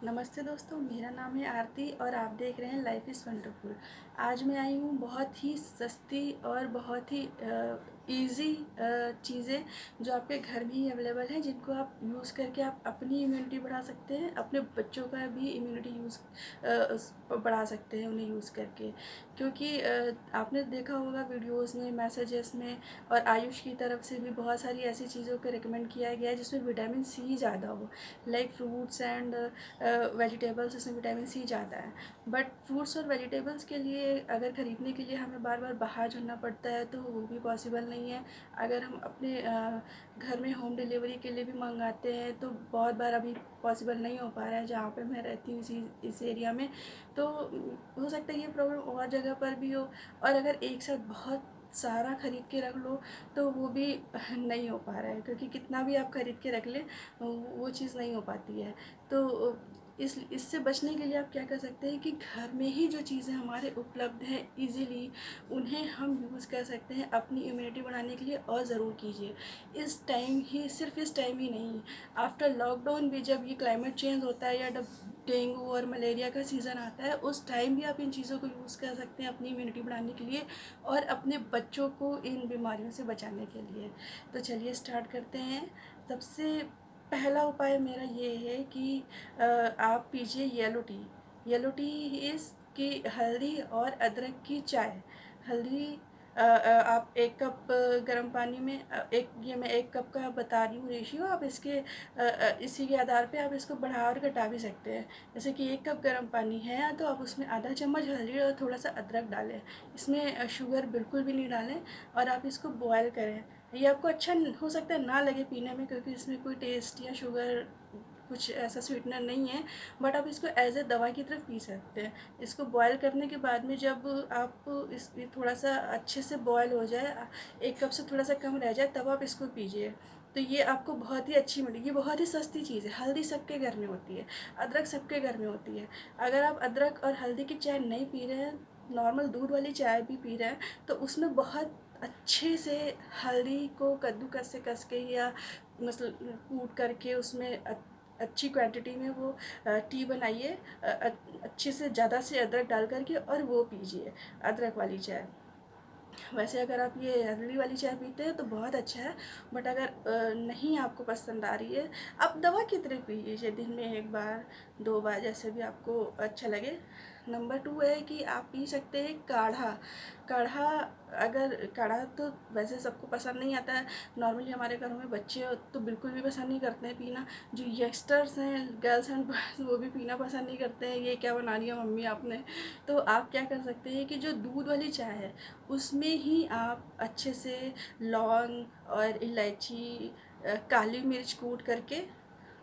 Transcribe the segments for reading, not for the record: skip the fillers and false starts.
नमस्ते दोस्तों, मेरा नाम है आरती और आप देख रहे हैं लाइफ इज़ वंडरफुल। आज मैं आई हूँ बहुत ही सस्ती और बहुत ही इजी चीज़ें जो आपके घर में ही अवेलेबल हैं, जिनको आप यूज़ करके आप अपनी इम्यूनिटी बढ़ा सकते हैं, अपने बच्चों का भी इम्यूनिटी बढ़ा सकते हैं उन्हें यूज़ करके। क्योंकि आपने देखा होगा वीडियोस में, मैसेजेस में और आयुष की तरफ से भी बहुत सारी ऐसी चीज़ों को रिकमेंड किया गया है जिसमें विटामिन सी ज़्यादा हो, लाइक फ्रूट्स एंड वेजिटेबल्स। इसमें विटामिन सी ज़्यादा है। बट फ्रूट्स और वेजिटेबल्स के लिए अगर ख़रीदने के लिए हमें बार बार बाहर जाना पड़ता है तो वो भी पॉसिबल नहीं है। अगर हम अपने घर में होम डिलीवरी के लिए भी मंगाते हैं तो बहुत बार अभी पॉसिबल नहीं हो पा रहा है जहाँ पे मैं रहती हूँ, इस एरिया में। तो हो सकता है ये प्रॉब्लम और जगह पर भी हो, और अगर एक साथ बहुत सारा ख़रीद के रख लो तो वो भी नहीं हो पा रहा है, क्योंकि कितना भी आप ख़रीद के रख लें वो चीज़ नहीं हो पाती है। तो इससे बचने के लिए आप क्या कर सकते हैं कि घर में ही जो चीज़ें हमारे उपलब्ध हैं इजीली, उन्हें हम यूज़ कर सकते हैं अपनी इम्यूनिटी बढ़ाने के लिए। और ज़रूर कीजिए इस टाइम ही, सिर्फ इस टाइम ही नहीं, आफ्टर लॉकडाउन भी, जब ये क्लाइमेट चेंज होता है या डेंगू और मलेरिया का सीज़न आता है, उस टाइम भी आप इन चीज़ों को यूज़ कर सकते हैं अपनी इम्यूनिटी बढ़ाने के लिए और अपने बच्चों को इन बीमारियों से बचाने के लिए। तो चलिए स्टार्ट करते हैं। सबसे पहला उपाय मेरा ये है कि आप पीजिए yellow T. Yellow T is कि हल्दी और अदरक की चाय। हल्दी आप 1 कप गर्म पानी में, ये मैं 1 कप का बता रही हूँ रेशियो। आप इसके इसी के आधार पे आप इसको बढ़ा और घटा भी सकते हैं। जैसे कि 1 कप गर्म पानी है तो आप उसमें आधा चम्मच हल्दी और थोड़ा सा अदरक डालें। इसमें शुगर बिल्कुल भी नहीं डालें और आप इसको बॉयल करें। ये आपको अच्छा हो सकता है ना लगे पीने में, क्योंकि इसमें कोई टेस्ट या शुगर, कुछ ऐसा स्वीटनर नहीं है। बट आप इसको एज ए दवा की तरफ पी सकते हैं। इसको बॉयल करने के बाद में जब आप इस थोड़ा सा अच्छे से बॉयल हो जाए, 1 कप से थोड़ा सा कम रह जाए, तब आप इसको पीजिए। तो ये आपको बहुत ही अच्छी मिलेगी। बहुत ही सस्ती चीज़ है। हल्दी सबके घर में होती है, अदरक सबके घर में होती है। अगर आप अदरक और हल्दी की चाय नहीं पी रहे हैं, नॉर्मल दूध वाली चाय भी पी रहे हैं, तो उसमें बहुत अच्छे से हल्दी को कद्दूकस से कस के या मतलब कूट करके उसमें अच्छी क्वांटिटी में वो टी बनाइए, अच्छे से ज़्यादा से अदरक डाल करके, और वो पीजिए अदरक वाली चाय। वैसे अगर आप ये हल्दी वाली चाय पीते हैं तो बहुत अच्छा है। बट अगर नहीं आपको पसंद आ रही है, आप दवा की तरह पीजिए, दिन में 1 बार 2 बार, जैसे भी आपको अच्छा लगे। नंबर 2 है कि आप पी सकते हैं काढ़ा। काढ़ा, अगर काढ़ा तो वैसे सबको पसंद नहीं आता है। नॉर्मली हमारे घरों में बच्चे तो बिल्कुल भी पसंद नहीं करते हैं पीना। जो यंगस्टर्स हैं, गर्ल्स एंड बॉयज़, वो भी पीना पसंद नहीं करते हैं। ये क्या बना लिया मम्मी आपने। तो आप क्या कर सकते हैं कि जो दूध वाली चाय है उसमें ही आप अच्छे से लौंग और इलायची, काली मिर्च कूट करके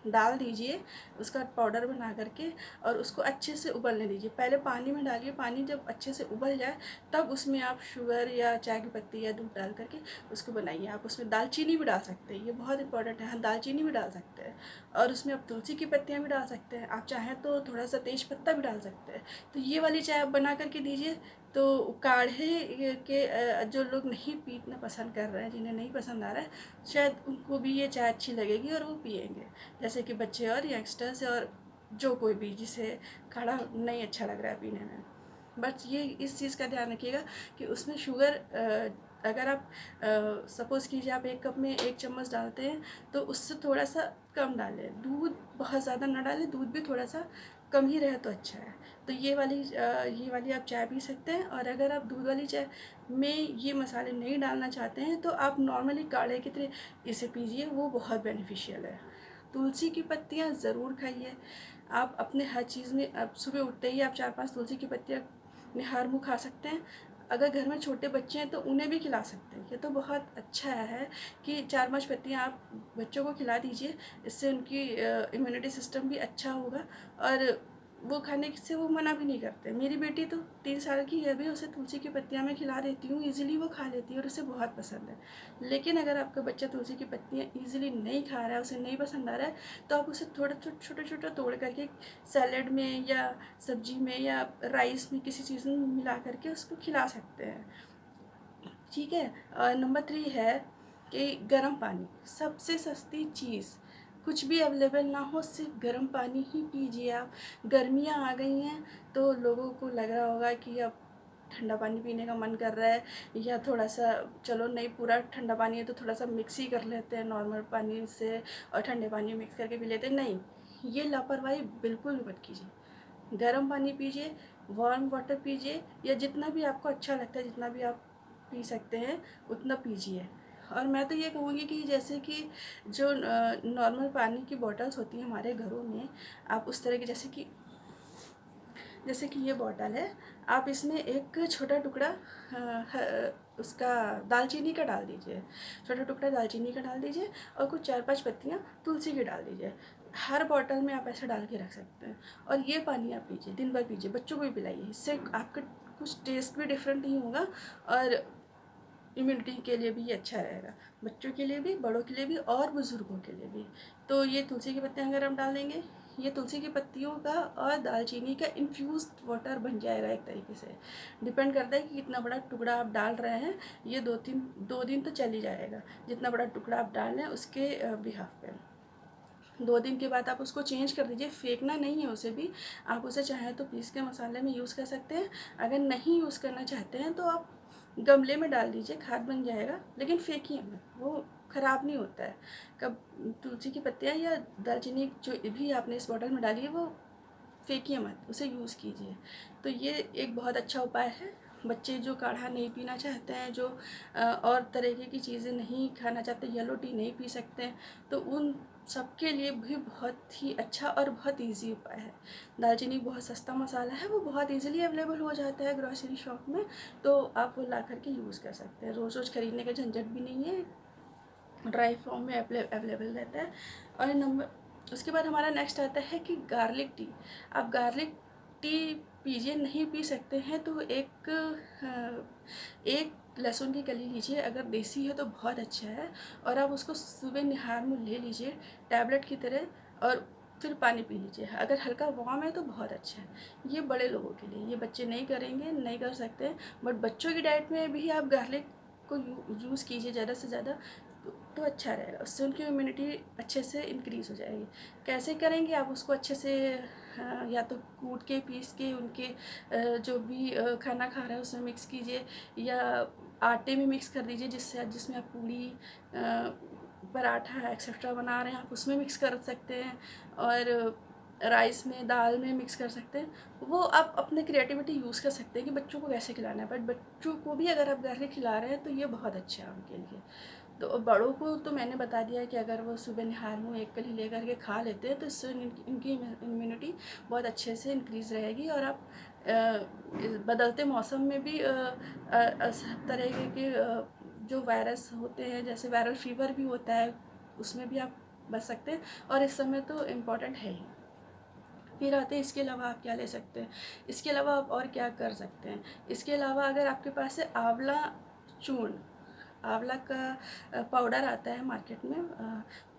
डाल दीजिए, उसका पाउडर बना करके, और उसको अच्छे से उबलने दीजिए। पहले पानी में डालिए, पानी जब अच्छे से उबल जाए तब उसमें आप शुगर या चाय की पत्ती या दूध डाल करके उसको बनाइए। आप उसमें दालचीनी भी डाल सकते हैं, ये बहुत इंपॉर्टेंट है। हाँ, दालचीनी भी डाल सकते हैं, और उसमें आप तुलसी की पत्तियाँ भी डाल सकते हैं। आप चाहें तो थोड़ा सा तेज पत्ता भी डाल सकते हैं। तो ये वाली चाय आप बना करके दीजिए। तो काढ़े के जो लोग नहीं पीना पसंद कर रहे हैं, जिन्हें नहीं पसंद आ रहा है, शायद उनको भी ये चाय अच्छी लगेगी और वो पिएंगे। जैसे कि बच्चे और यंगस्टर्स, और जो कोई भी जिसे काढ़ा नहीं अच्छा लग रहा है पीने में। बस ये इस चीज़ का ध्यान रखिएगा कि उसमें शुगर, अगर आप सपोज़ कीजिए आप 1 कप में 1 चम्मच डालते हैं तो उससे थोड़ा सा कम डालें। दूध बहुत ज़्यादा ना डालें, दूध भी थोड़ा सा कम ही रहे तो अच्छा है। तो ये वाली आप चाय पी सकते हैं। और अगर आप दूध वाली चाय में ये मसाले नहीं डालना चाहते हैं तो आप नॉर्मली काढ़े की तरह इसे पीजिए, वो बहुत बेनिफिशियल है। तुलसी की पत्तियाँ ज़रूर खाइए। आप अपने हर चीज़ में, अब सुबह उठते ही आप 4-5 तुलसी की पत्तियाँ अपने हर मुँह खा सकते हैं। अगर घर में छोटे बच्चे हैं तो उन्हें भी खिला सकते हैं। ये तो बहुत अच्छा है कि 4-5 पत्तियाँ आप बच्चों को खिला दीजिए। इससे उनकी इम्यूनिटी सिस्टम भी अच्छा होगा, और वो खाने से वो मना भी नहीं करते। मेरी बेटी तो 3 साल की है भी, उसे तुलसी की पत्तियाँ मैं खिला देती हूँ, ईज़िली वो खा लेती है और उसे बहुत पसंद है। लेकिन अगर आपका बच्चा तुलसी की पत्तियाँ ईज़िली नहीं खा रहा है, उसे नहीं पसंद आ रहा है, तो आप उसे थोड़ा छोटा-छोटा तोड़ करके सैलेड में या सब्जी में या राइस में, किसी चीज़ में मिला करके उसको खिला सकते हैं। ठीक है। नंबर 3 है कि गर्म पानी, सबसे सस्ती चीज़। कुछ भी अवेलेबल ना हो, सिर्फ गर्म पानी ही पीजिए आप। गर्मियाँ आ गई हैं तो लोगों को लग रहा होगा कि अब ठंडा पानी पीने का मन कर रहा है, या थोड़ा सा चलो नहीं पूरा ठंडा पानी है तो थोड़ा सा मिक्स ही कर लेते हैं नॉर्मल पानी से और ठंडे पानी मिक्स करके पी लेते हैं। नहीं, ये लापरवाही बिल्कुल भी मत कीजिए। गर्म पानी पीजिए, वार्म वाटर पीजिए, या जितना भी आपको अच्छा लगता है, जितना भी आप पी सकते हैं उतना पीजिए। और मैं तो ये कहूँगी कि जैसे कि जो नॉर्मल पानी की बॉटल्स होती हैं हमारे घरों में, आप उस तरह की, जैसे कि ये बॉटल है, आप इसमें एक छोटा टुकड़ा उसका दालचीनी का डाल दीजिए, छोटा टुकड़ा दालचीनी का डाल दीजिए, और कुछ 4-5 पत्तियाँ तुलसी की डाल दीजिए। हर बॉटल में आप ऐसा डाल के रख सकते हैं, और ये पानी आप पीजिए, दिन भर पीजिए, बच्चों को भी पिलाइए। इससे आपका कुछ टेस्ट भी डिफरेंट नहीं होगा, और इम्यूनिटी के लिए भी ये अच्छा रहेगा, बच्चों के लिए भी, बड़ों के लिए भी, और बुज़ुर्गों के लिए भी। तो ये तुलसी की पत्तियाँ अगर हम डाल देंगे, ये तुलसी की पत्तियों का और दालचीनी का इन्फ्यूज़्ड वाटर बन जाएगा एक तरीके से। डिपेंड करता है कि कितना बड़ा टुकड़ा आप डाल रहे हैं। ये 2 दिन तो चल ही जाएगा, जितना बड़ा टुकड़ा आप डाल रहे हैं उसके बिहाफ पे। 2 दिन के बाद आप उसको चेंज कर दीजिए, फेंकना नहीं है उसे भी। आप उसे चाहें तो पीस के मसाले में यूज़ कर सकते हैं, अगर नहीं यूज़ करना चाहते हैं तो आप गमले में डाल दीजिए, खाद बन जाएगा, लेकिन फेंकिए मत, वो ख़राब नहीं होता है। कब तुलसी की पत्तियाँ या दालचीनी जो भी आपने इस बॉटल में डाली है वो फेंकिए मत, उसे यूज़ कीजिए। तो ये एक बहुत अच्छा उपाय है। बच्चे जो काढ़ा नहीं पीना चाहते हैं, जो और तरीके की चीज़ें नहीं खाना चाहते, येलो टी नहीं पी सकते हैं, तो उन सबके लिए भी बहुत ही अच्छा और बहुत ईज़ी उपाय है। दालचीनी बहुत सस्ता मसाला है, वो बहुत ईज़िली अवेलेबल हो जाता है ग्रॉसरी शॉप में, तो आप वो ला कर के यूज़ कर सकते हैं। रोज़ रोज़ खरीदने का झंझट भी नहीं है, ड्राई फॉर्म में अवेलेबल रहता है। और उसके बाद हमारा नेक्स्ट आता है कि गार्लिक टी। आप गार्लिक टी पीजिए, नहीं पी सकते हैं तो एक लहसुन की कली लीजिए, अगर देसी है तो बहुत अच्छा है, और आप उसको सुबह निहार में ले लीजिए टैबलेट की तरह, और फिर पानी पी लीजिए। अगर हल्का वार्म है तो बहुत अच्छा है। ये बड़े लोगों के लिए, ये बच्चे नहीं करेंगे, नहीं कर सकते, बट बच्चों की डाइट में भी आप गार्लिक को यूज़ कीजिए ज़्यादा से ज़्यादा, तो अच्छा रहेगा। उससे उनकी इम्यूनिटी अच्छे से इंक्रीज़ हो जाएगी। कैसे करेंगे आप उसको अच्छे से, या तो कूट के पीस के उनके जो भी खाना खा रहे हैं उसमें मिक्स कीजिए, या आटे में मिक्स कर दीजिए, जिसमें आप पूड़ी पराठा एक्सेट्रा बना रहे हैं आप उसमें मिक्स कर सकते हैं, और राइस में, दाल में मिक्स कर सकते हैं। वो आप अपने क्रिएटिविटी यूज़ कर सकते हैं कि बच्चों को कैसे खिलाना है, बट बच्चों को भी अगर आप गार्लिक खिला रहे हैं तो ये बहुत अच्छा है उनके लिए। तो बड़ों को तो मैंने बता दिया है कि अगर वो सुबह निहार में एक कली लेकर के खा लेते हैं तो इससे इनकी इम्यूनिटी बहुत अच्छे से इंक्रीज़ रहेगी, और आप बदलते मौसम में भी सब तरह के जो वायरस होते हैं, जैसे वायरल फीवर भी होता है, उसमें भी आप बच सकते हैं, और इस समय तो इम्पॉर्टेंट है ही। फिर आते हैं इसके अलावा आप क्या ले सकते हैं, इसके अलावा आप और क्या कर सकते हैं। इसके अलावा अगर आपके पास है आंवला चूर्ण, आंवला का पाउडर आता है मार्केट में,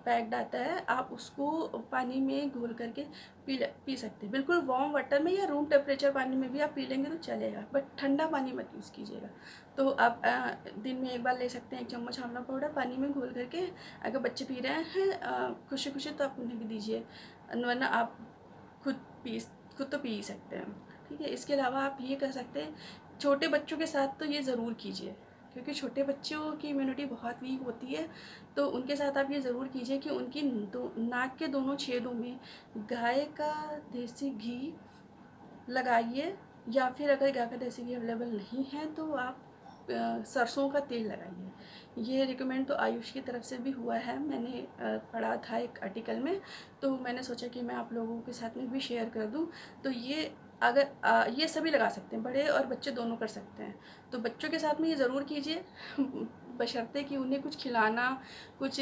पैक्ड आता है, आप उसको पानी में घोल करके पी सकते हैं। बिल्कुल वार्म वाटर में या रूम टेम्परेचर पानी में भी आप पी लेंगे तो चलेगा, बट ठंडा पानी मत यूज़ कीजिएगा। तो आप दिन में एक बार ले सकते हैं 1 चम्मच आंवला पाउडर पानी में घोल करके। अगर बच्चे पी रहे हैं खुशी खुशी तो आप उन्हें भी दीजिए, वरना आप खुद पी खुद तो पी ही सकते हैं। ठीक है, इसके अलावा आप ये कर सकते हैं, छोटे बच्चों के साथ तो ये ज़रूर कीजिए, क्योंकि छोटे बच्चों की इम्यूनिटी बहुत वीक होती है। तो उनके साथ आप ये ज़रूर कीजिए कि उनकी नाक के दोनों छेदों में गाय का देसी घी लगाइए, या फिर अगर गाय का देसी घी अवेलेबल नहीं है तो आप सरसों का तेल लगाइए। ये रिकमेंड तो आयुष की तरफ से भी हुआ है, मैंने पढ़ा था एक आर्टिकल में, तो मैंने सोचा कि मैं आप लोगों के साथ में भी शेयर कर दूं। तो ये अगर ये सभी लगा सकते हैं, बड़े और बच्चे दोनों कर सकते हैं। तो बच्चों के साथ में ये ज़रूर कीजिए, बशर्ते कि उन्हें कुछ खिलाना, कुछ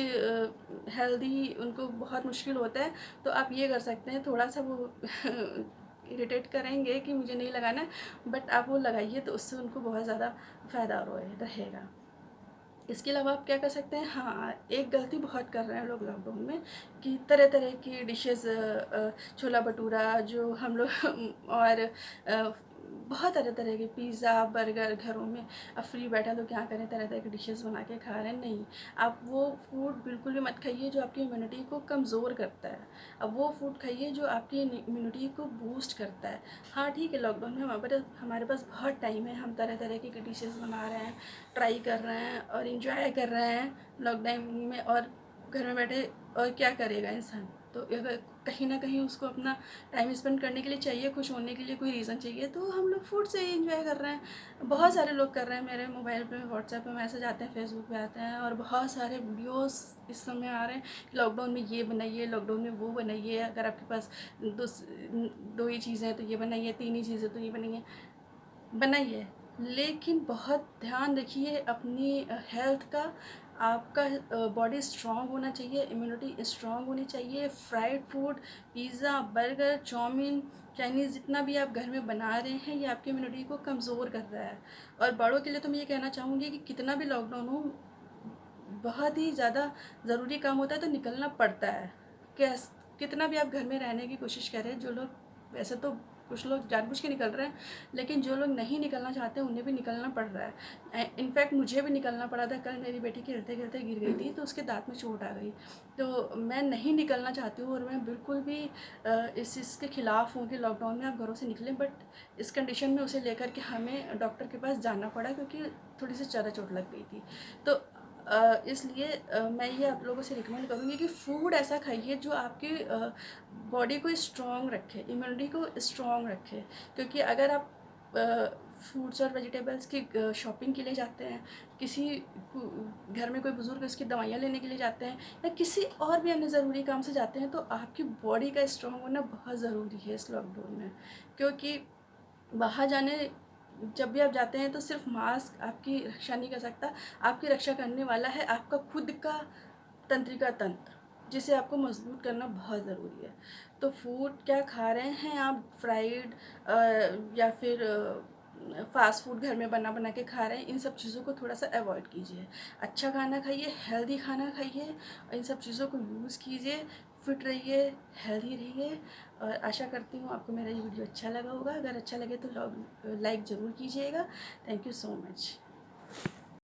हेल्दी उनको बहुत मुश्किल होता है, तो आप ये कर सकते हैं। थोड़ा सा वो इरिटेट करेंगे कि मुझे नहीं लगाना है, बट आप वो लगाइए तो उससे उनको बहुत ज़्यादा फ़ायदा रहेगा। इसके अलावा आप क्या कर सकते हैं, हाँ, एक गलती बहुत कर रहे हैं लोग लॉकडाउन में, कि तरह तरह की डिशेज़, छोला भटूरा जो हम लोग और बहुत तरह तरह के पिज़्ज़ा बर्गर घरों में अब फ्री बैठा तो क्या करें, तरह तरह के डिशेस बना के खा रहे हैं। नहीं, आप वो फूड बिल्कुल भी मत खाइए जो आपकी इम्यूनिटी को कमज़ोर करता है। अब वो फूड खाइए जो आपकी इम्यूनिटी को बूस्ट करता है। हाँ ठीक है, लॉकडाउन में हमारे पास बहुत टाइम है, हम तरह तरह की डिशेस बना रहे हैं, ट्राई कर रहे हैं और इंजॉय कर रहे हैं लॉकडाउन में। और घर में बैठे और क्या करेगा इंसान, तो अगर कहीं ना कहीं उसको अपना टाइम स्पेंड करने के लिए चाहिए, खुश होने के लिए कोई रीज़न चाहिए, तो हम लोग फूड से ही इंजॉय कर रहे हैं। बहुत सारे लोग कर रहे हैं, मेरे मोबाइल पे व्हाट्सएप पे मैसेज आते हैं, फेसबुक पे आते हैं और बहुत सारे वीडियोस इस समय आ रहे हैं कि लॉकडाउन में ये बनाइए, लॉकडाउन में वो बनाइए, अगर आपके पास दो ही चीज़ें हैं तो ये बनाइए, तीन ही चीज़ें तो ये बनाइए। बनाइए, लेकिन बहुत ध्यान रखिए अपनी हेल्थ का। आपका बॉडी स्ट्रांग होना चाहिए, इम्यूनिटी स्ट्रांग होनी चाहिए। Fried food, pizza burger chow mein Chinese जितना भी आप घर में बना रहे हैं, ये आपकी इम्यूनिटी को कमज़ोर कर रहा है। और बड़ों के लिए तो मैं ये कहना चाहूँगी कि कितना भी लॉकडाउन हो, बहुत ही ज़्यादा ज़रूरी काम होता है तो निकलना पड़ता है। कैस कितना भी आप घर में रहने की कोशिश करें, जो लोग वैसे तो कुछ लोग जानबूझ के निकल रहे हैं, लेकिन जो लोग नहीं निकलना चाहते उन्हें भी निकलना पड़ रहा है। इनफैक्ट मुझे भी निकलना पड़ा था। कल मेरी बेटी खेलते खेलते गिर गई थी तो उसके दांत में चोट आ गई। तो मैं नहीं निकलना चाहती हूँ और मैं बिल्कुल भी इस चीज़ के ख़िलाफ़ हूँ कि लॉकडाउन में आप घरों से निकलें, बट इस कंडीशन में उसे लेकर के हमें डॉक्टर के पास जाना पड़ा क्योंकि थोड़ी सी ज़्यादा चोट लग गई थी। तो इसलिए मैं ये आप लोगों से रिकमेंड करूँगी कि फ़ूड ऐसा खाइए जो आपकी बॉडी को स्ट्रॉन्ग रखे, इम्यूनिटी को स्ट्रॉन्ग रखे। क्योंकि अगर आप फ्रूट्स और वेजिटेबल्स की शॉपिंग के लिए जाते हैं, किसी घर में कोई बुज़ुर्ग है उसकी दवाइयाँ लेने के लिए जाते हैं, या किसी और भी अन्य ज़रूरी काम से जाते हैं, तो आपकी बॉडी का स्ट्रॉन्ग होना बहुत ज़रूरी है इस लॉकडाउन में। क्योंकि बाहर जाने जब भी आप जाते हैं तो सिर्फ मास्क आपकी रक्षा नहीं कर सकता, आपकी रक्षा करने वाला है आपका खुद का तंत्रिका तंत्र, जिसे आपको मजबूत करना बहुत ज़रूरी है। तो फूड क्या खा रहे हैं आप, फ्राइड या फिर फास्ट फूड घर में बना बना के खा रहे हैं, इन सब चीज़ों को थोड़ा सा अवॉइड कीजिए। अच्छा खाना खाइए, हेल्दी खाना खाइए और इन सब चीज़ों को यूज़ कीजिए। फिट रहिए, हेल्दी रहिए। और आशा करती हूँ आपको मेरा ये वीडियो अच्छा लगा होगा। अगर अच्छा लगे तो लाइक ज़रूर कीजिएगा। Thank you so much.